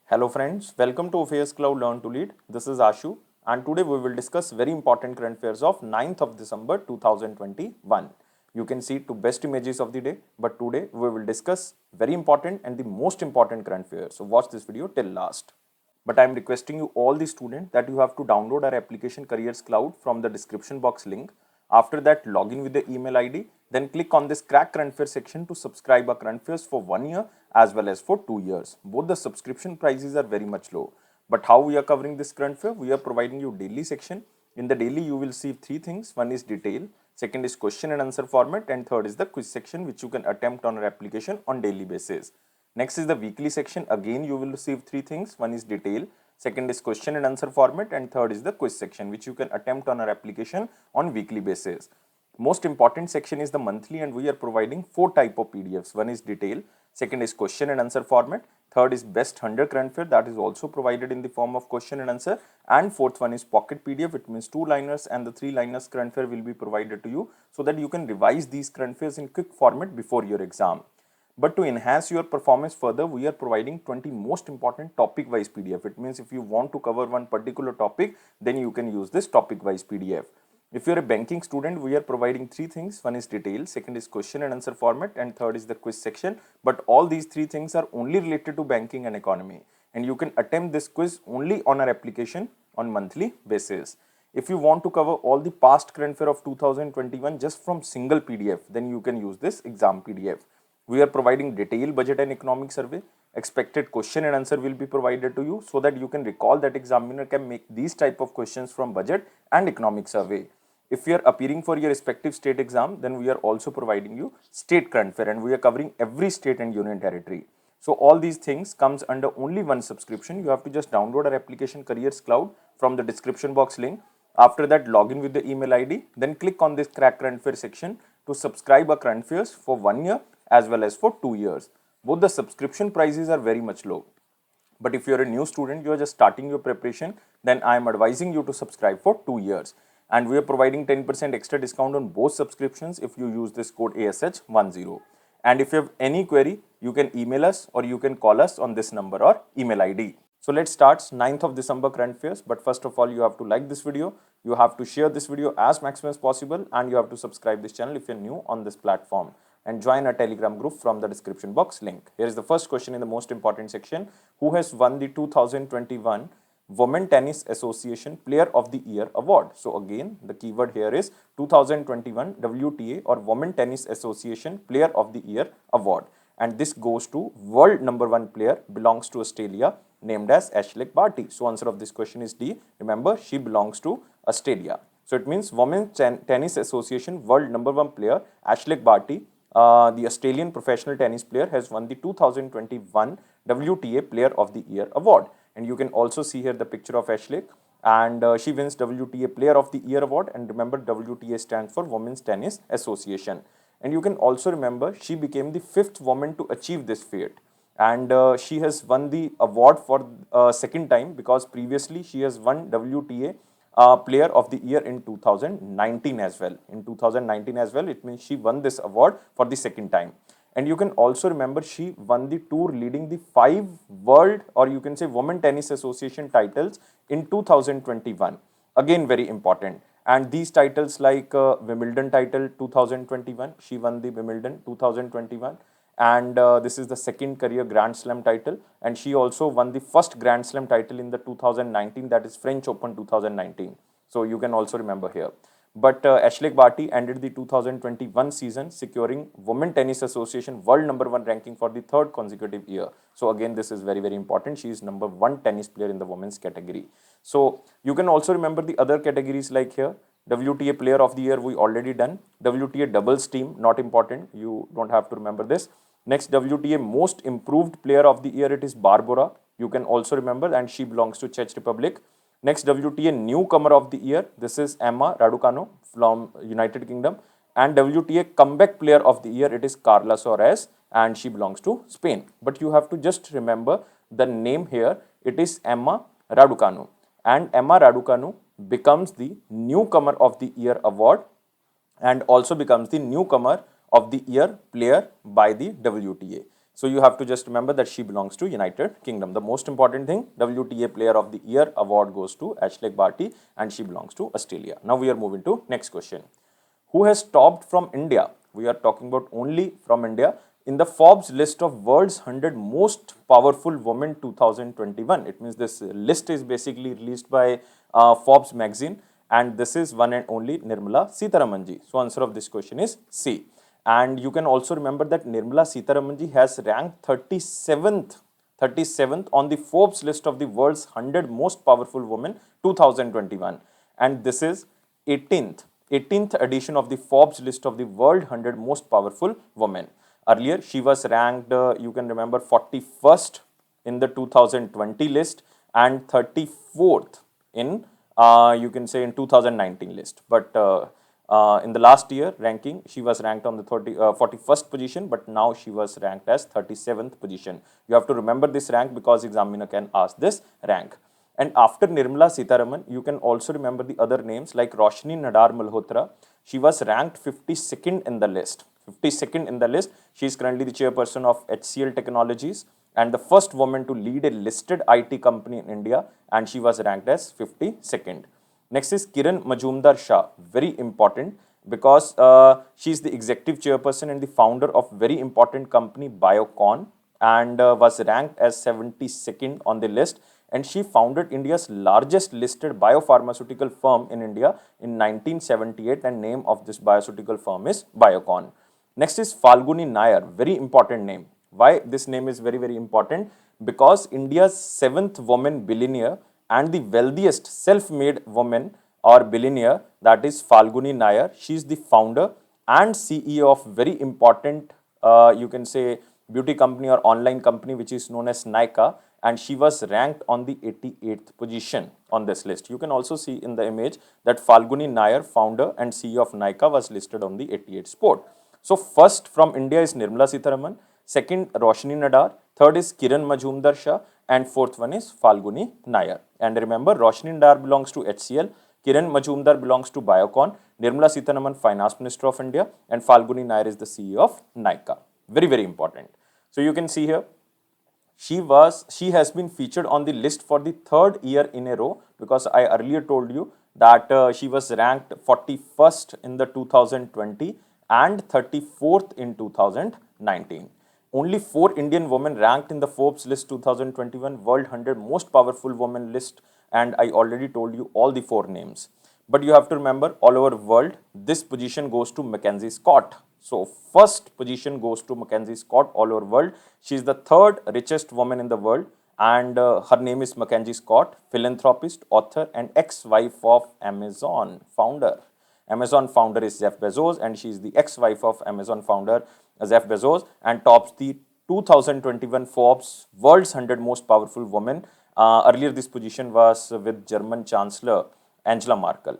Hello friends, welcome to OFAS Cloud Learn to Lead. This is Ashu and today we will discuss very important current affairs of 9th of December 2021. You can see two best images of the day, but today we will discuss very important and the most important current affairs. So watch this video till last. But I am requesting you all the students that you have to download our application Careers Cloud from the description box link. After that, log in with the email ID, then click on this crack current affairs section to subscribe our current affairs for 1 year as well as for 2 years. Both the subscription prices are very much low. But how we are covering this current affair? We are providing you daily section. In the daily, you will see three things. One is detail, second is question and answer format, and third is the quiz section which you can attempt on our application on daily basis. Next is the weekly section. Again, you will receive three things. One is detail, second is question and answer format, and third is the quiz section which you can attempt on our application on weekly basis. Most important section is the monthly, and we are providing four type of PDFs. One is detail, second is question and answer format, third is best 100 current affair that is also provided in the form of question and answer, and fourth one is pocket PDF. It means 2-liners and the 3-liners current affair will be provided to you so that you can revise these current affairs in quick format before your exam. But to enhance your performance further, we are providing 20 most important topic wise PDF. It means if you want to cover one particular topic, then you can use this topic wise PDF. If you are a banking student, we are providing three things. One is detail, second is question and answer format, and third is the quiz section. But all these three things are only related to banking and economy. And you can attempt this quiz only on our application on monthly basis. If you want to cover all the past current affair of 2021 just from single PDF, then you can use this exam PDF. We are providing detailed budget and economic survey. Expected question and answer will be provided to you so that you can recall that examiner can make these type of questions from budget and economic survey. If you are appearing for your respective state exam, then we are also providing you state current affair, and we are covering every state and union territory. So all these things comes under only one subscription. You have to just download our application Careers Cloud from the description box link. After that, log in with the email ID, then click on this crack current affair section to subscribe our current affairs for 1 year as well as for 2 years. Both the subscription prices are very much low. But if you are a new student, you are just starting your preparation, then I am advising you to subscribe for 2 years. And we are providing 10% extra discount on both subscriptions if you use this code ASH10. And if you have any query, you can email us or you can call us on this number or email ID. So let's start 9th of December current affairs. But first of all, you have to like this video, you have to share this video as maximum as possible, and you have to subscribe this channel if you're new on this platform, and join our Telegram group from the description box link. Here is the first question in the most important section. Who has won the 2021 Women Tennis Association Player of the Year Award? So again, the keyword here is 2021 WTA or Women Tennis Association Player of the Year Award. And this goes to world number 1 player, belongs to Australia, named as Ashleigh Barty. So answer of this question is D. Remember, she belongs to Australia. So it means Women's Tennis Association world number 1 player, Ashleigh Barty, the Australian professional tennis player, has won the 2021 WTA Player of the Year Award. And you can also see here the picture of Ashleigh, and she wins WTA Player of the Year Award. And remember, WTA stands for Women's Tennis Association. And you can also remember she became the 5th woman to achieve this feat. And she has won the award for second time, because previously she has won WTA Player of the Year in 2019 as well. In 2019 as well, it means she won this award for the second time. And you can also remember she won the tour leading the 5 world, or you can say Women Tennis Association titles in 2021. Again, very important. And these titles like Wimbledon title 2021, she won the Wimbledon 2021. And this is the second career Grand Slam title. And she also won the first Grand Slam title in the 2019, that is French Open 2019. So you can also remember here. But Ashleigh Barty ended the 2021 season securing Women Tennis Association world number 1 ranking for the 3rd consecutive year. So again, this is very, very important. She is number 1 tennis player in the women's category. So you can also remember the other categories like here. WTA Player of the Year we already done. WTA Doubles Team, not important. You don't have to remember this. Next, WTA Most Improved Player of the Year, it is Barbara. You can also remember, and she belongs to Czech Republic. Next, WTA Newcomer of the Year, this is Emma Raducanu from United Kingdom. And WTA Comeback Player of the Year, it is Carla Suarez, and she belongs to Spain. But you have to just remember the name here, it is Emma Raducanu. And Emma Raducanu becomes the Newcomer of the Year award, and also becomes the Newcomer of the Year player by the WTA. So you have to just remember that she belongs to United Kingdom. The most important thing, WTA Player of the Year award goes to Ashleigh Barty, and she belongs to Australia. Now we are moving to next question. Who has topped from India? We are talking about only from India in the Forbes list of world's 100 most powerful women 2021. It means this list is basically released by Forbes magazine, and this is one and only Nirmala Sitharamanji. So answer of this question is C. And you can also remember that Nirmala Sitharamanji has ranked 37th on the Forbes list of the world's 100 most powerful women 2021. And this is 18th edition of the Forbes list of the world 100 most powerful women. Earlier, she was ranked, you can remember, 41st in the 2020 list and 34th in, you can say, in 2019 list. But in the last year ranking, she was ranked on the 41st position, but now she was ranked as 37th position. You have to remember this rank because examiner can ask this rank. And after Nirmala Sitharaman, you can also remember the other names like Roshni Nadar Malhotra. She was ranked 52nd in the list. 52nd in the list. She is currently the chairperson of HCL Technologies and the first woman to lead a listed IT company in India, and she was ranked as 52nd. Next is Kiran Majumdar Shah, very important because she is the executive chairperson and the founder of very important company Biocon, and was ranked as 72nd on the list. And she founded India's largest listed biopharmaceutical firm in India in 1978, and name of this biopharmaceutical firm is Biocon. Next is Falguni Nayar, very important name. Why this name is very, very important? Because India's 7th woman billionaire and the wealthiest self-made woman or billionaire, that is Falguni Nayar. She is the founder and CEO of very important, you can say, beauty company or online company which is known as Nykaa, and she was ranked on the 88th position on this list. You can also see in the image that Falguni Nayar, founder and CEO of Nykaa, was listed on the 88th spot. So first from India is Nirmala Sitharaman, second Roshni Nadar, third is Kiran Majumdar Shah, and fourth one is Falguni Nayar. And remember, Roshni Nadar belongs to HCL, Kiran Majumdar belongs to Biocon, Nirmala Sitharaman, Finance Minister of India, and Falguni Nayar is the CEO of Nykaa. Very, very important. So you can see here, she has been featured on the list for the third year in a row, because I earlier told you that she was ranked 41st in the 2020 and 34th in 2019. Only 4 Indian women ranked in the Forbes list 2021 World 100 Most Powerful Women list, and I already told you all the 4 names. But you have to remember, all over world, this position goes to Mackenzie Scott. So first position goes to Mackenzie Scott all over world. She is the third richest woman in the world, and her name is Mackenzie Scott, philanthropist, author, and ex-wife of Amazon founder. Amazon founder is Jeff Bezos, and she is the ex-wife of Amazon founder Jeff Bezos, and tops the 2021 Forbes World's 100 Most Powerful Women. Earlier, this position was with German Chancellor Angela Merkel.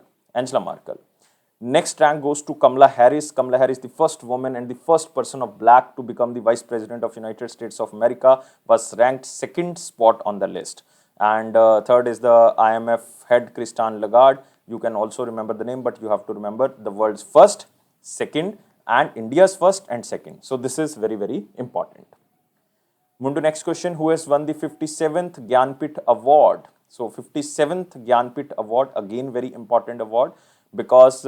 Next rank goes to Kamala Harris. Kamala Harris, the first woman and the first person of black to become the Vice President of United States of America, was ranked 2nd spot on the list. And third is the IMF head Christine Lagarde. You can also remember the name, but you have to remember the world's first, second, and India's first and second. So this is very, very important. Move to next question. Who has won the 57th Gyanpith Award? So 57th Gyanpith Award, again very important award, because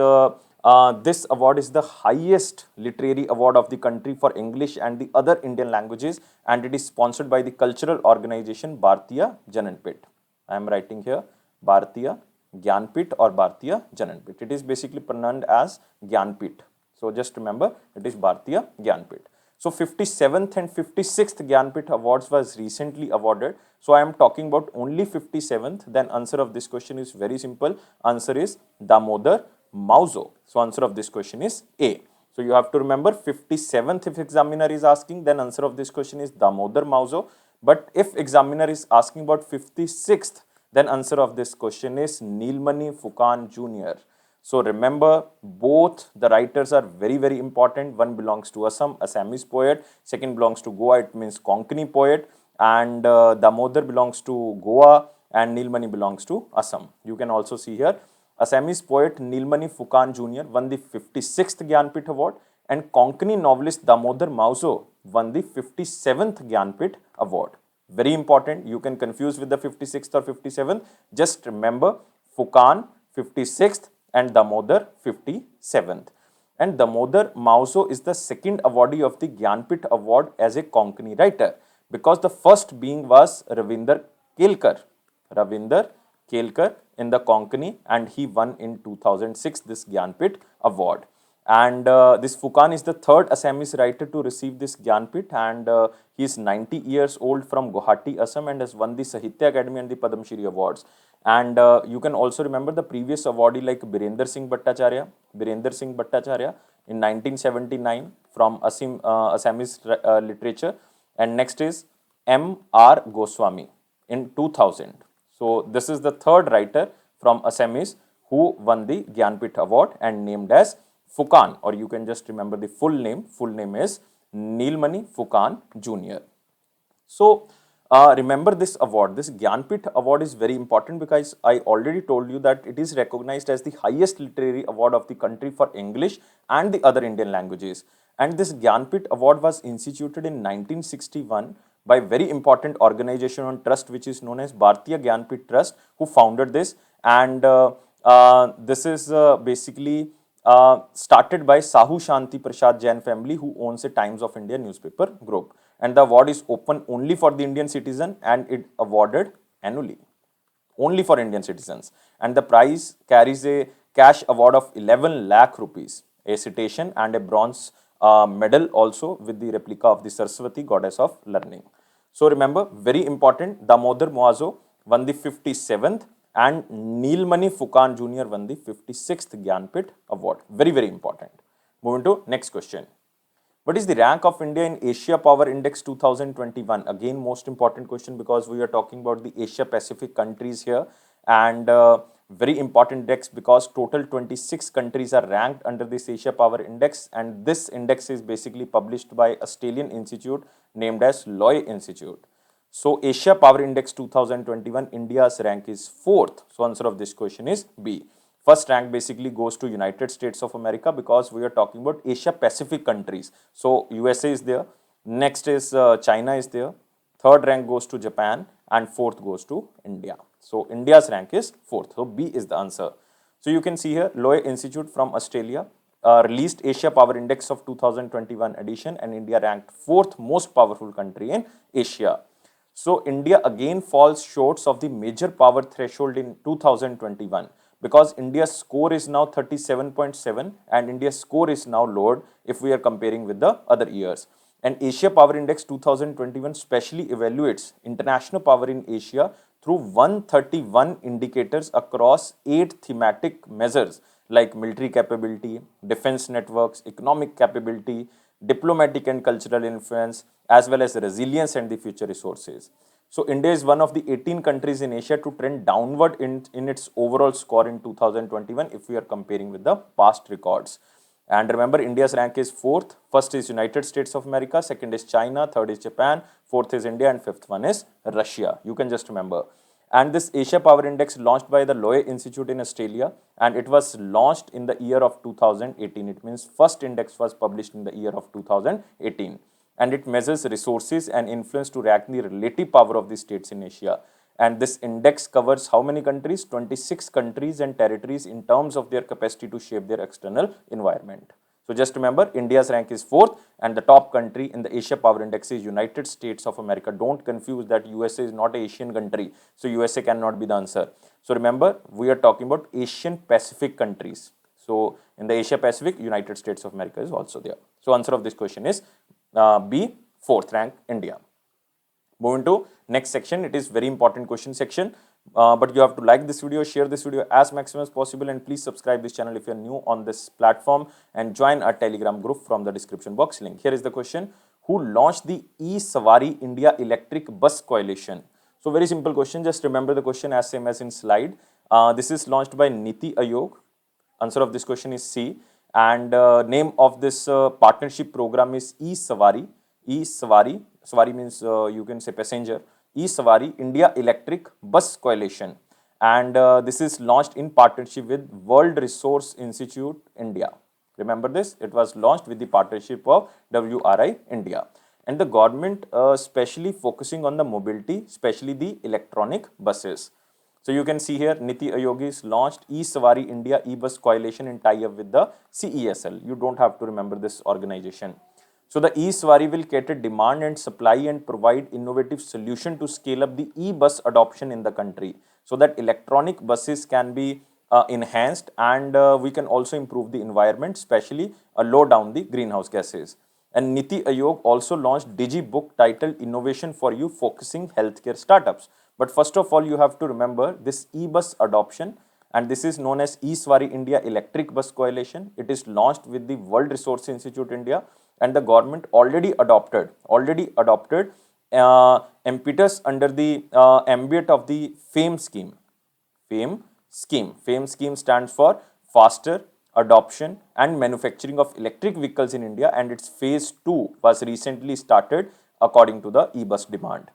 this award is the highest literary award of the country for English and the other Indian languages, and it is sponsored by the cultural organization Bharatiya Jananpith. I am writing here Bharatiya Gyanpith or Bharatiya Jananpith. It is basically pronounced as Gyanpith. So just remember, it is Bharatiya Gyanpith. So 57th and 56th Gyanpith Awards was recently awarded. So I am talking about only 57th. Then answer of this question is very simple. Answer is Damodar Mauzo. So answer of this question is A. So you have to remember 57th if examiner is asking, then answer of this question is Damodar Mauzo. But if examiner is asking about 56th, then answer of this question is Nilmani Fukan Jr. So remember, both the writers are very, very important. One belongs to Assam, Assamese poet. Second belongs to Goa, it means Konkani poet. And Damodar belongs to Goa and Nilmani belongs to Assam. You can also see here, Assamese poet Nilmani Fukan Jr. won the 56th Gyanpith Award, and Konkani novelist Damodar Mauzo won the 57th Gyanpith Award? Very important. You can confuse with the 56th or 57th. Just remember Fukan 56th and Damodar 57th. And Damodar Mauzo is the second awardee of the Gyanpith Award as a Konkani writer, because the first being was Ravinder Kelkar. Ravinder Kelkar in the Konkani, and he won in 2006 this Gyanpith Award. And this Fukan is the third Assamese writer to receive this Gyanpith, and he is 90 years old from Guwahati, Assam, and has won the Sahitya Academy and the Padma Shri Awards. And you can also remember the previous awardee like Birender Singh Bhattacharya in 1979 from Assamese literature. And next is M.R. Goswami in 2000. So this is the third writer from Assamese who won the Gyanpith Award and named as Fukan, or you can just remember the full name. Full name is Neelmani Fukan Jr. So remember this award. This Gyanpith Award is very important because I already told you that it is recognized as the highest literary award of the country for English and the other Indian languages. And this Gyanpith Award was instituted in 1961 by very important organization on trust which is known as Bharatiya Gyanpith Trust, who founded this. And this is basically started by Sahu Shanti Prasad Jain family, who owns a Times of India newspaper group. And the award is open only for the Indian citizen, and it awarded annually only for Indian citizens. And the prize carries a cash award of 11 lakh rupees, a citation, and a bronze medal also with the replica of the Saraswati, goddess of learning. So remember, very important, Damodar Mauzo won the 57th and Neelmani Fukan Jr. won the 56th Gyanpith Award. Very, very important. Moving to next question. What is the rank of India in Asia Power Index 2021? Again, most important question because we are talking about the Asia Pacific countries here, and very important index because total 26 countries are ranked under this Asia Power Index, and this index is basically published by Australian institute named as Loy Institute. So Asia Power Index 2021, India's rank is 4th. So answer of this question is B. First rank basically goes to United States of America because we are talking about Asia Pacific countries. So USA is there. Next is China is there. Third rank goes to Japan, and fourth goes to India. So India's rank is 4th. So B is the answer. So you can see here Loy Institute from Australia released Asia Power Index of 2021 edition, and India ranked 4th most powerful country in Asia. So India again falls short of the major power threshold in 2021 because India's score is now 37.7 and India's score is now lowered if we are comparing with the other years. And Asia Power Index 2021 specially evaluates international power in Asia through 131 indicators across 8 thematic measures like military capability, defense networks, economic capability, diplomatic and cultural influence, as well as resilience and the future resources. So India is one of the 18 countries in Asia to trend downward in its overall score in 2021 if we are comparing with the past records. And remember, India's rank is 4th. First is United States of America, second is China, third is Japan, fourth is India, and fifth one is Russia. You can just remember. And this Asia Power Index launched by the Loy Institute in Australia, and it was launched in the year of 2018. It means first index was published in the year of 2018. And it measures resources and influence to rank the relative power of the states in Asia. And this index covers how many countries? 26 countries and territories in terms of their capacity to shape their external environment. So just remember, India's rank is 4th, and the top country in the Asia Power Index is United States of America. Don't confuse that USA is not an Asian country. So USA cannot be the answer. So remember, we are talking about Asian Pacific countries. So in the Asia Pacific, United States of America is also there. So answer of this question is B, 4th rank India. Moving to next section, it is very important question section, but you have to like this video, share this video as maximum as possible, and please subscribe this channel if you are new on this platform, and join our Telegram group from the description box link. Here is the question: who launched the E-Sawari India Electric Bus Coalition? So very simple question, just remember the question as same as in slide. This is launched by Niti Aayog. Answer of this question is C, and name of this partnership program is E-Sawari. E-Sawari, Sawari means you can say passenger. E-Sawari India Electric Bus Coalition, and this is launched in partnership with World Resource Institute India. Remember this, it was launched with the partnership of WRI India. and the government especially focusing on the mobility, especially the electronic buses. So you can see here Niti Aayog is launched e-Sawari India e-bus coalition in tie-up with the CESL. You don't have to remember this organization. So the e-Sawari will cater demand and supply and provide innovative solution to scale up the e-bus adoption in the country, so that electronic buses can be enhanced, and we can also improve the environment, especially low down the greenhouse gases. And Niti Aayog also launched DigiBook titled Innovation for You, focusing healthcare startups. But first of all, you have to remember this e-bus adoption, and this is known as e-Sawari India Electric Bus Coalition. It is launched with the World Resource Institute India, and the government already adopted impetus under the ambit of the FAME scheme. FAME scheme stands for Faster Adoption and Manufacturing of Electric Vehicles in India, and its phase 2 was recently started according to the e-bus demand.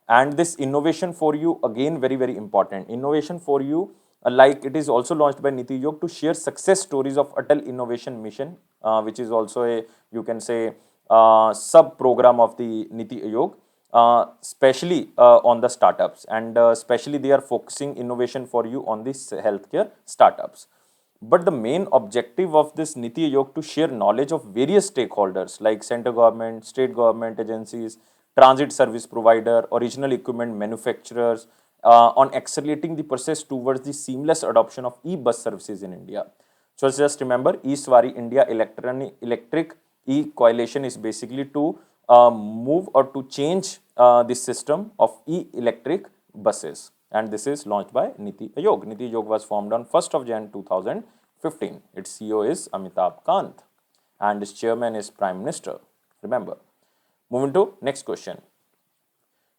And this innovation for you, again very important. Innovation for you, like it is also launched by Niti Aayog to share success stories of Atal Innovation Mission, which is also a, you can say, sub program of the Niti Aayog, especially on the startups, and especially they are focusing innovation for you on this healthcare startups. But the main objective of this Niti Aayog to share knowledge of various stakeholders like central government, state government agencies, transit service provider, original equipment manufacturers, on accelerating the process towards the seamless adoption of e-bus services in India. So just remember, e-Sawari India Electric E-Coalition is basically to move or to change this system of e-electric buses, and this is launched by Niti Aayog. Niti Aayog was formed on 1st of Jan 2015. Its CEO is Amitabh Kant, and its chairman is Prime Minister. Remember. Moving to next question.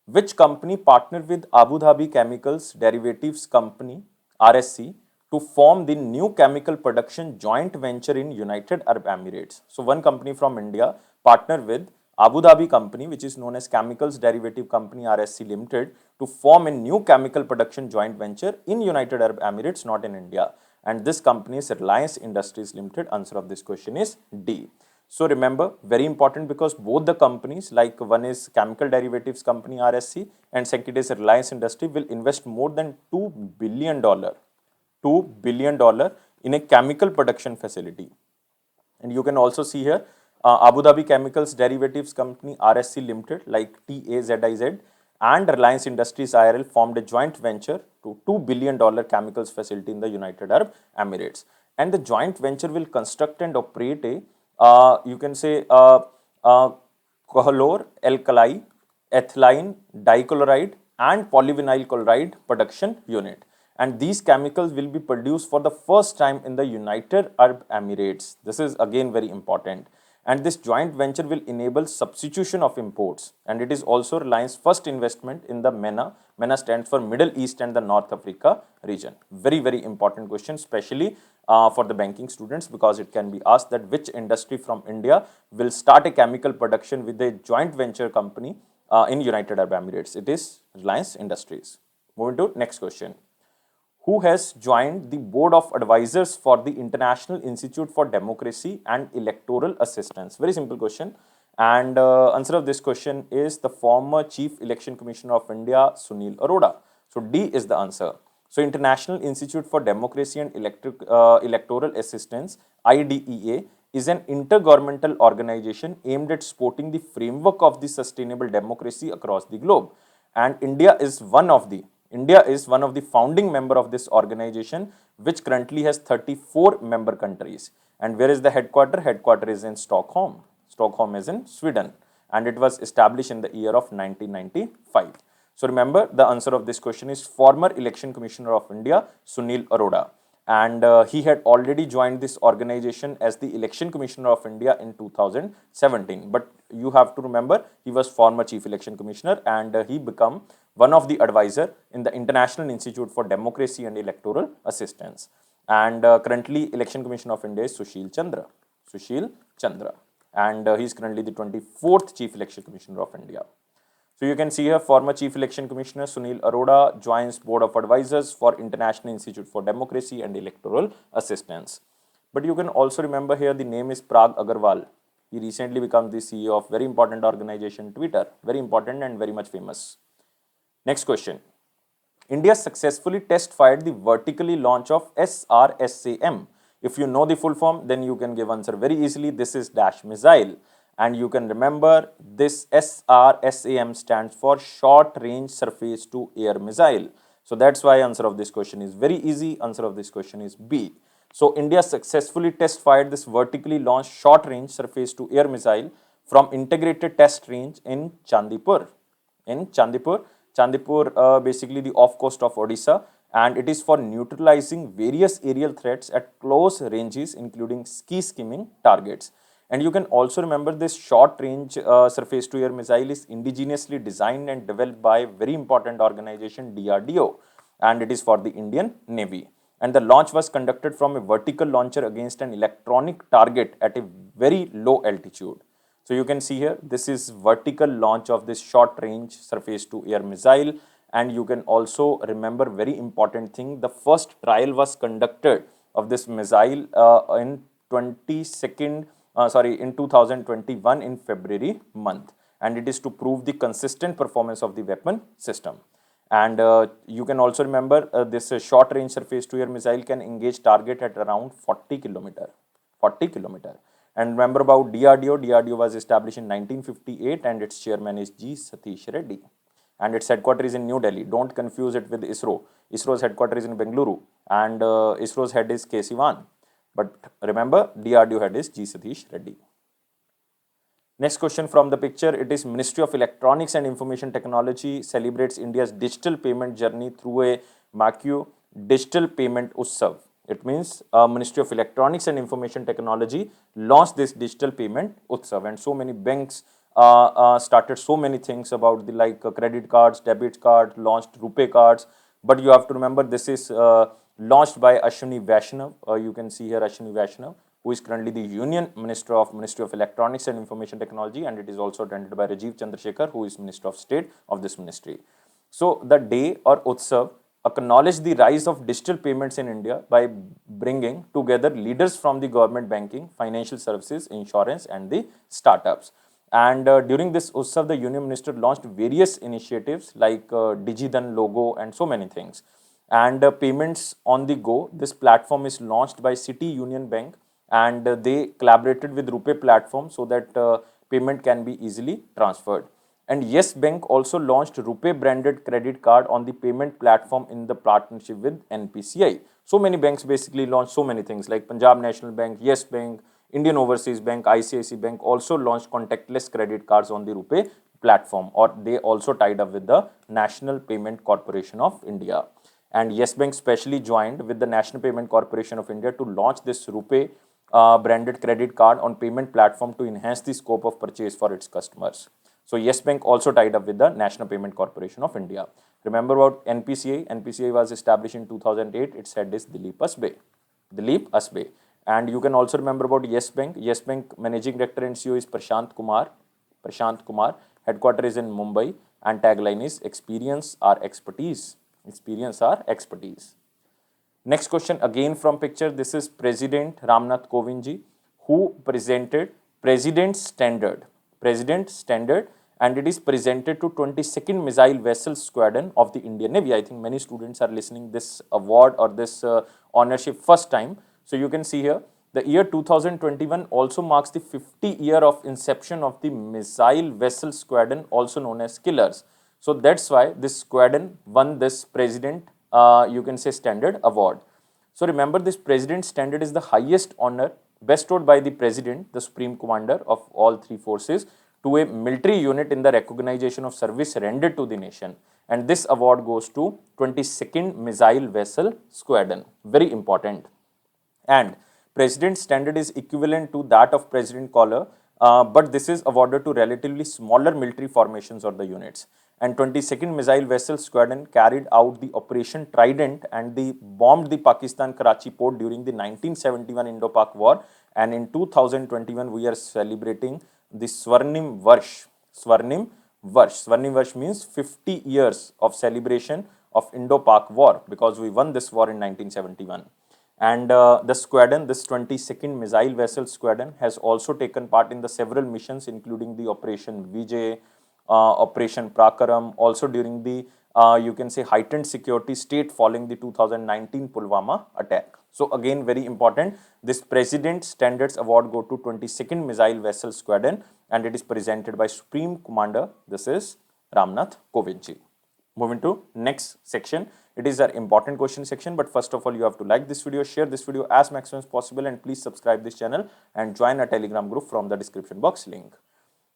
Which company partnered with Abu Dhabi Chemicals Derivatives Company (RSC) to form the new chemical production joint venture in United Arab Emirates? So one company from India partnered with Abu Dhabi company, which is known as Chemicals Derivative Company (RSC) Limited, to form a new chemical production joint venture in United Arab Emirates, not in India. And this company is Reliance Industries Limited. Answer of this question is D. So remember, very important, because both the companies, like one is Chemical Derivatives Company RSC and second is Reliance Industry, will invest more than $2 billion in a chemical production facility. And you can also see here Abu Dhabi Chemicals Derivatives Company RSC Limited, like TAZIZ, and Reliance Industries IRL formed a joint venture to $2 billion chemicals facility in the United Arab Emirates. And the joint venture will construct and operate a you can say chlor alkali, ethylene dichloride and polyvinyl chloride production unit. And these chemicals will be produced for the first time in the United Arab Emirates. This is again very important. And this joint venture will enable substitution of imports. And it is also Reliance's first investment in the MENA. MENA stands for Middle East and the North Africa region. Very important question, especially for the banking students, because it can be asked that which industry from India will start a chemical production with a joint venture company in United Arab Emirates. It is Reliance Industries. Moving to next question. Who has joined the Board of Advisors for the International Institute for Democracy and Electoral Assistance? Very simple question. And answer of this question is the former Chief Election Commissioner of India, Sunil Arora. So D is the answer. So International Institute for Democracy and Electoral Assistance, IDEA, is an intergovernmental organization aimed at supporting the framework of the sustainable democracy across the globe. And India is one of the founding member of this organization, which currently has 34 member countries. And where is the headquarter? Headquarter is in Stockholm. Stockholm is in Sweden, and it was established in the year of 1995. So remember, the answer of this question is former Election Commissioner of India, Sunil Arora. And he had already joined this organization as the Election Commissioner of India in 2017. But you have to remember, he was former Chief Election Commissioner, and he became one of the advisor in the International Institute for Democracy and Electoral Assistance. And currently, Election Commissioner of India is Sushil Chandra. And he is currently the 24th Chief Election Commissioner of India. So you can see here, former Chief Election Commissioner Sunil Arora joins Board of Advisors for International Institute for Democracy and Electoral Assistance. But you can also remember here the name is Parag Agarwal. He recently became the CEO of very important organization Twitter. Very important and very much famous. Next question. India successfully test fired the vertically launch of SRSAM. If you know the full form, then you can give answer very easily. This is dash missile. And you can remember this SRSAM stands for short range surface to air missile. So that's why answer of this question is very easy. Answer of this question is B. So India successfully test fired this vertically launched short range surface to air missile from integrated test range in Chandipur. Chandipur, basically the off coast of Odisha, and it is for neutralizing various aerial threats at close ranges, including ski skimming targets. And you can also remember this short range surface to air missile is indigenously designed and developed by a very important organization DRDO, and it is for the Indian Navy. And the launch was conducted from a vertical launcher against an electronic target at a very low altitude. So you can see here, this is vertical launch of this short range surface to air missile. And you can also remember very important thing, the first trial was conducted of this missile in 2021 in February month. And it is to prove the consistent performance of the weapon system. And you can also remember this short range surface to air missile can engage target at around 40 kilometer. 40 kilometer. And remember about DRDO. DRDO was established in 1958 and its chairman is G. Satish Reddy. And its headquarters is in New Delhi. Don't confuse it with ISRO. ISRO's headquarters is in Bengaluru and ISRO's head is K. Sivan. But remember, DRDO head is G. Satish Reddy. Next question from the picture. It is Ministry of Electronics and Information Technology celebrates India's digital payment journey through a MACU Digital Payment Utsav. It means Ministry of Electronics and Information Technology launched this digital payment Utsav, and so many banks started so many things about the credit cards, debit cards, launched RuPay cards. But you have to remember this is launched by Ashwini Vaishnaw. You can see here Ashwini Vaishnaw, who is currently the Union Minister of Ministry of Electronics and Information Technology, and it is also attended by Rajiv Chandrasekhar, who is Minister of State of this ministry. So the day or Utsav acknowledge the rise of digital payments in India by bringing together leaders from the government banking, financial services, insurance and the startups. And during this Utsav, the Union Minister launched various initiatives like DigiDhan logo and so many things. And payments on the go, this platform is launched by City Union Bank, and they collaborated with RuPay platform so that payment can be easily transferred. And Yes Bank also launched RuPay branded credit card on the payment platform in the partnership with NPCI. So many banks basically launched so many things like Punjab National Bank, Yes Bank, Indian Overseas Bank, ICICI Bank also launched contactless credit cards on the RuPay platform, or they also tied up with the National Payment Corporation of India. And Yes Bank specially joined with the National Payment Corporation of India to launch this RuPay branded credit card on payment platform to enhance the scope of purchase for its customers. So Yes Bank also tied up with the National Payment Corporation of India. Remember about NPCI. NPCI was established in 2008. Its head is Dilip Asbe. Dilip Asbe. And you can also remember about Yes Bank. Yes Bank Managing Director and CEO is Prashant Kumar. Prashant Kumar. Headquarters is in Mumbai. And tagline is Experience our expertise. Experience our expertise. Next question again from picture. This is President Ramnath Kovind ji, who presented President Standard. President Standard, and it is presented to 22nd Missile Vessel Squadron of the Indian Navy. I think many students are listening this award or this ownership first time. So you can see here, the year 2021 also marks the 50 year of inception of the Missile Vessel Squadron, also known as Killers. So that's why this squadron won this President, you can say Standard Award. So remember, this President Standard is the highest honor bestowed by the President, the Supreme Commander of all three forces, to a military unit in the recognition of service rendered to the nation. And this award goes to 22nd Missile Vessel Squadron. Very important. And President Standard is equivalent to that of President Collar, but this is awarded to relatively smaller military formations or the units. And 22nd Missile Vessel Squadron carried out the Operation Trident and they bombed the Pakistan Karachi port during the 1971 Indo-Pak War. And in 2021, we are celebrating the Swarnim Varsh. Swarnim Varsh. Swarnim Varsh means 50 years of celebration of Indo-Pak War, because we won this war in 1971. And the squadron, this 22nd Missile Vessel Squadron, has also taken part in the several missions, including the Operation Vijay, Operation Prakaram, also during the you can say heightened security state following the 2019 Pulwama attack. So again, very important, this President Standards Award go to 22nd Missile Vessel Squadron, and it is presented by Supreme Commander, this is Ramnath Kovind. Moving to next section, it is an important question section, but first of all, you have to like this video, share this video as maximum as possible, and please subscribe this channel and join a Telegram group from the description box link.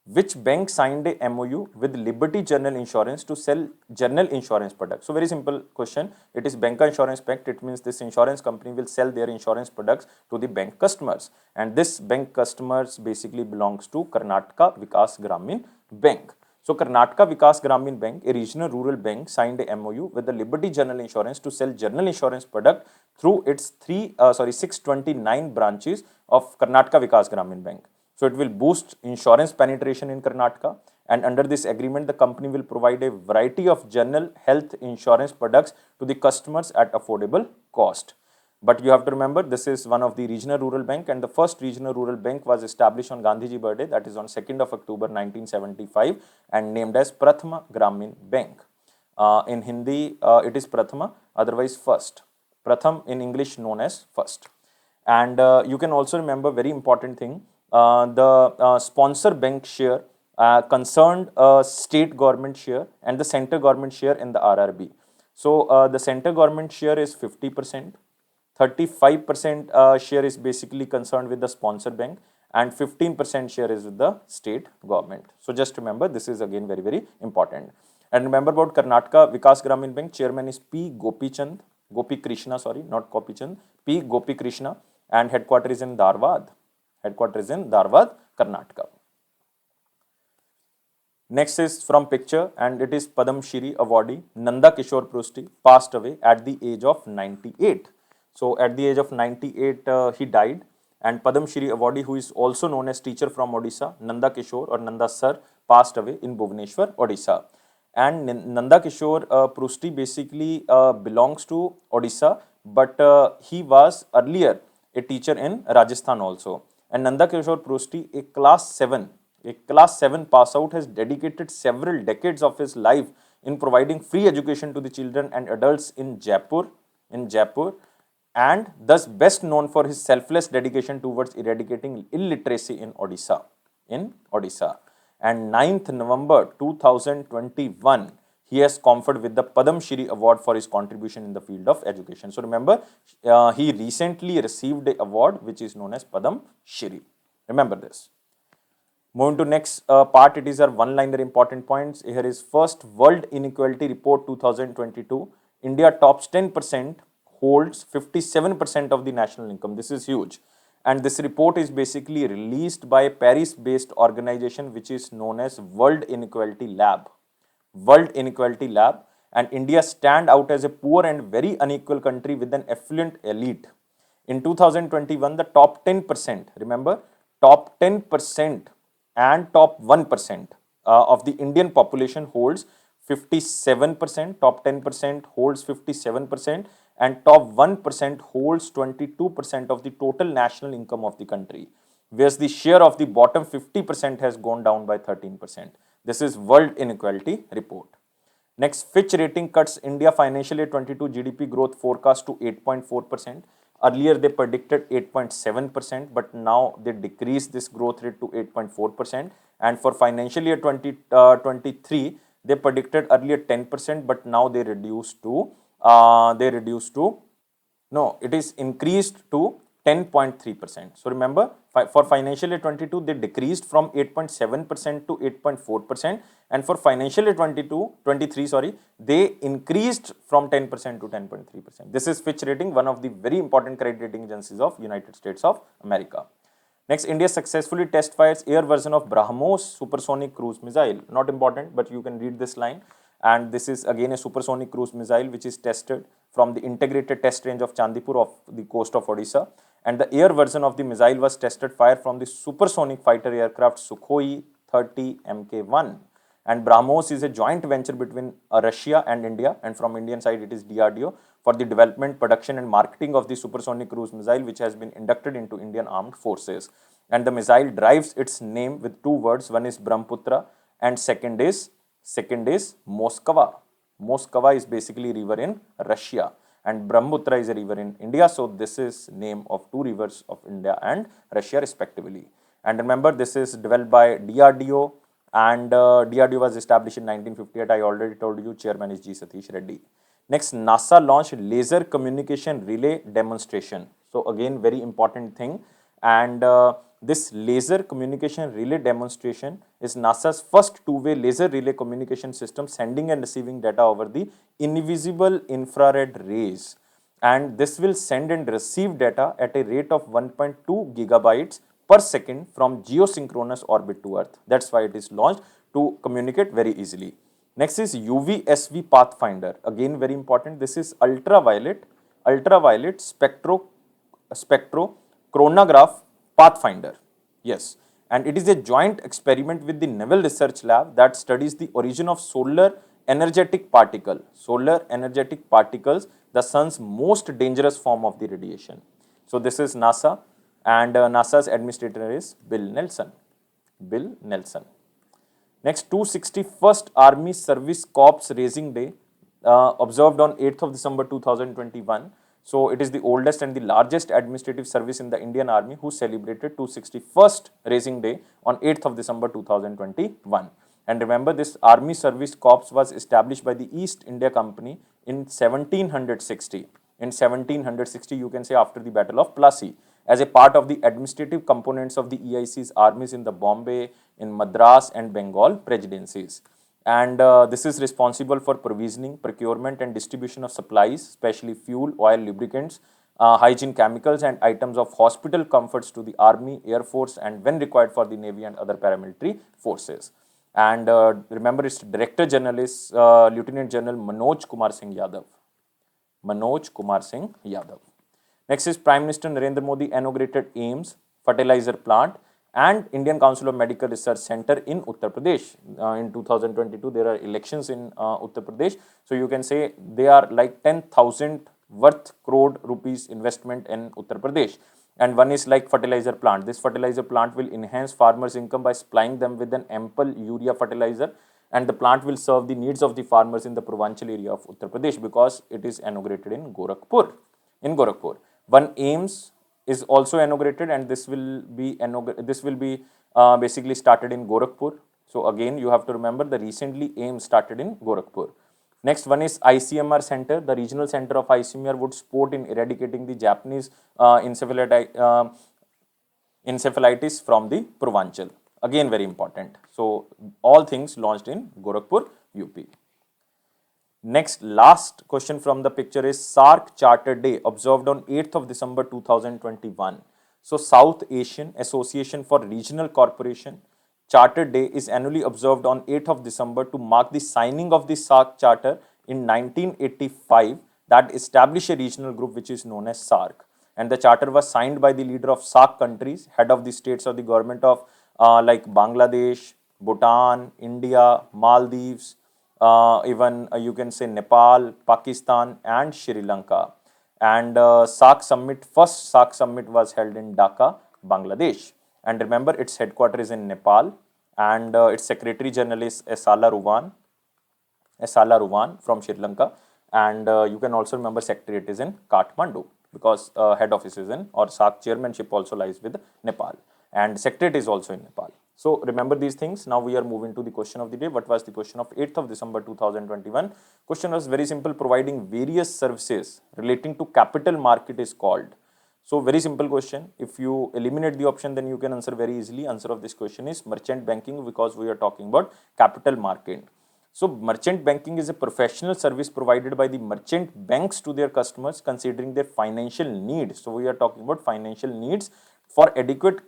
Which bank signed a MOU with Liberty General Insurance to sell general insurance products? So very simple question. It is Banca Insurance Pact. It means this insurance company will sell their insurance products to the bank customers, and this bank customers basically belongs to Karnataka Vikas Gramin Bank. So Karnataka Vikas Gramin Bank, a regional rural bank, signed a MOU with the Liberty General Insurance to sell general insurance product through its 629 branches of Karnataka Vikas Gramin Bank. So it will boost insurance penetration in Karnataka, and under this agreement, the company will provide a variety of general health insurance products to the customers at affordable cost. But you have to remember, this is one of the regional rural bank, and the first regional rural bank was established on Gandhiji birthday, that is on 2nd of October 1975, and named as Prathama Gramin Bank. In Hindi, it is Prathama, otherwise first. Pratham in English known as first. And you can also remember very important thing, the sponsor bank share concerned state government share and the center government share in the RRB. So the center government share is 50%, 35% share is basically concerned with the sponsor bank, and 15% share is with the state government. So just remember, this is again very, very important. And remember about Karnataka Vikas Gramin Bank, chairman is P. Gopi Krishna, sorry, not Gopi Chand, P. Gopi Krishna, and headquarters is in Dharwad. Headquarters is in Dharwad, Karnataka. Next is from picture, and it is Padam Shri awardee Nanda Kishore Prusti passed away at the age of 98. So at the age of 98, he died, and Padam Shri awardee, who is also known as teacher from Odisha, Nanda Kishore or Nanda Sir, passed away in Bhubaneswar, Odisha. And Nanda Kishore Prusti basically belongs to Odisha, but he was earlier a teacher in Rajasthan also. And Nanda Kishore Prusti, a class 7 pass out, has dedicated several decades of his life in providing free education to the children and adults in Jaipur, and thus best known for his selfless dedication towards eradicating illiteracy in Odisha. And 9th November 2021, he has conferred with the Padam Shri Award for his contribution in the field of education. So remember, he recently received an award which is known as Padam Shri. Remember this. Moving to next part, it is our one-liner important points. Here is first, World Inequality Report 2022. India tops 10%, holds 57% of the national income. This is huge. And this report is basically released by a Paris-based organization which is known as World Inequality Lab. And India stand out as a poor and very unequal country with an affluent elite. In 2021, the top 10%, remember, top 10% and top 1% of the Indian population holds 57%, top 10% holds 57%, and top 1% holds 22% of the total national income of the country, whereas the share of the bottom 50% has gone down by 13%. This is World Inequality Report. Next, Fitch Rating cuts India financial year 22 GDP growth forecast to 8.4%. Earlier they predicted 8.7%, but now they decreased this growth rate to 8.4%. And for financial year 2023, they predicted earlier 10%, but now they reduced to it is increased to 10.3%. So remember, for financial year 22, they decreased from 8.7% to 8.4%, and for financial year 23, they increased from 10% to 10.3%. This is Fitch Rating, one of the very important credit rating agencies of United States of America. Next, India successfully test fires air version of BrahMos supersonic cruise missile. Not important, but you can read this line. And this is again a supersonic cruise missile which is tested from the integrated test range of Chandipur off the coast of Odisha. And the air version of the missile was tested fire from the supersonic fighter aircraft Sukhoi 30 Mk1. And BrahMos is a joint venture between Russia and India, and from Indian side it is DRDO for the development, production and marketing of the supersonic cruise missile, which has been inducted into Indian armed forces. And the missile derives its name with two words. One is Brahmaputra and second is Moskva. Moskva is basically river in Russia and Brahmaputra is a river in India. So this is name of two rivers of India and Russia respectively. And remember, this is developed by DRDO, and DRDO was established in 1958. I already told you, chairman is G. Satish Reddy. Next, NASA launched laser communication relay demonstration. So again, very important thing. And this laser communication relay demonstration is NASA's first two-way laser relay communication system, sending and receiving data over the invisible infrared rays. And this will send and receive data at a rate of 1.2 gigabytes per second from geosynchronous orbit to Earth. That's why it is launched, to communicate very easily. Next is UVSV Pathfinder. Again, very important. This is ultraviolet spectrochronograph Pathfinder. Yes. And it is a joint experiment with the Naval Research Lab that studies the origin of solar energetic particles, the sun's most dangerous form of the radiation. So this is NASA, and NASA's administrator is Bill Nelson. Next, 261st Army Service Corps Raising Day, observed on 8th of December 2021. So it is the oldest and the largest administrative service in the Indian Army who celebrated 261st Raising Day on 8th of December 2021. And remember, this Army Service Corps was established by the East India Company in 1760. In 1760, you can say after the Battle of Plassey, as a part of the administrative components of the EIC's armies in the Bombay, in Madras and Bengal presidencies. And this is responsible for provisioning, procurement and distribution of supplies, especially fuel, oil, lubricants, hygiene chemicals and items of hospital comforts to the Army, Air Force and when required for the Navy and other paramilitary forces. And remember, its Director General is Lieutenant General Manoj Kumar Singh Yadav. Next is Prime Minister Narendra Modi inaugurated AIIMS fertilizer plant and Indian Council of Medical Research Center in Uttar Pradesh. In 2022, there are elections in Uttar Pradesh. So you can say they are like 10,000 worth crore rupees investment in Uttar Pradesh. And one is like fertilizer plant. This fertilizer plant will enhance farmers' income by supplying them with an ample urea fertilizer. And the plant will serve the needs of the farmers in the Purvanchal area of Uttar Pradesh because it is inaugurated in Gorakhpur. One AIIMS is also inaugurated, and this will be basically started in Gorakhpur. So again, you have to remember the recently AIIMS started in Gorakhpur. Next one is ICMR Center. The regional center of ICMR would support in eradicating the Japanese encephalitis from the Purvanchal. Again, very important. So all things launched in Gorakhpur, UP. Next, last question from the picture is SAARC Charter Day, observed on 8th of December 2021. So South Asian Association for Regional Cooperation Charter Day is annually observed on 8th of December to mark the signing of the SAARC Charter in 1985 that established a regional group which is known as SAARC. And the charter was signed by the leader of SAARC countries, head of the states of the government of like Bangladesh, Bhutan, India, Maldives, even you can say Nepal, Pakistan and Sri Lanka. And SAARC Summit, first SAARC Summit was held in Dhaka, Bangladesh. And remember, its headquarters is in Nepal, and its Secretary General is Esala Ruwan from Sri Lanka. And you can also remember Secretariat is in Kathmandu, because head office is in, or SAARC chairmanship also lies with Nepal. And Secretariat is also in Nepal. So remember these things. Now we are moving to the question of the day. What was the question of 8th of December 2021? Question was very simple. Providing various services relating to capital market is called. So very simple question. If you eliminate the option, then you can answer very easily. Answer of this question is merchant banking, because we are talking about capital market. So merchant banking is a professional service provided by the merchant banks to their customers considering their financial needs. So we are talking about financial needs for adequate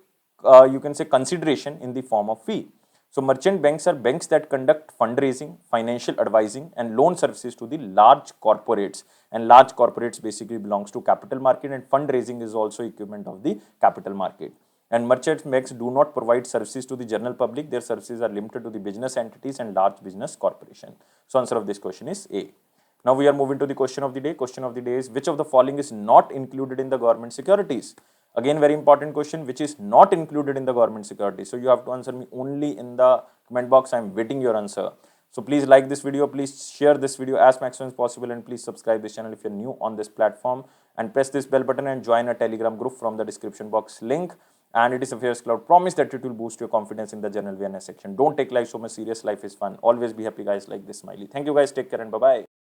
you can say consideration in the form of fee. So merchant banks are banks that conduct fundraising, financial advising and loan services to the large corporates, and large corporates basically belongs to capital market, and fundraising is also equivalent of the capital market. And merchant banks do not provide services to the general public. Their services are limited to the business entities and large business corporation. So answer of this question is A. Now we are moving to the question of the day. Question of the day is, which of the following is not included in the government securities? Again, very important question, which is not included in the government securities. So you have to answer me only in the comment box. I am waiting your answer. So please like this video, please share this video as maximum as possible, and please subscribe this channel if you're new on this platform, and press this bell button and join a Telegram group from the description box link. And it is a Affairs Cloud promise that it will boost your confidence in the general awareness section. Don't take life so much serious. Life is fun. Always be happy, guys. Like this smiley. Thank you, guys. Take care and bye bye.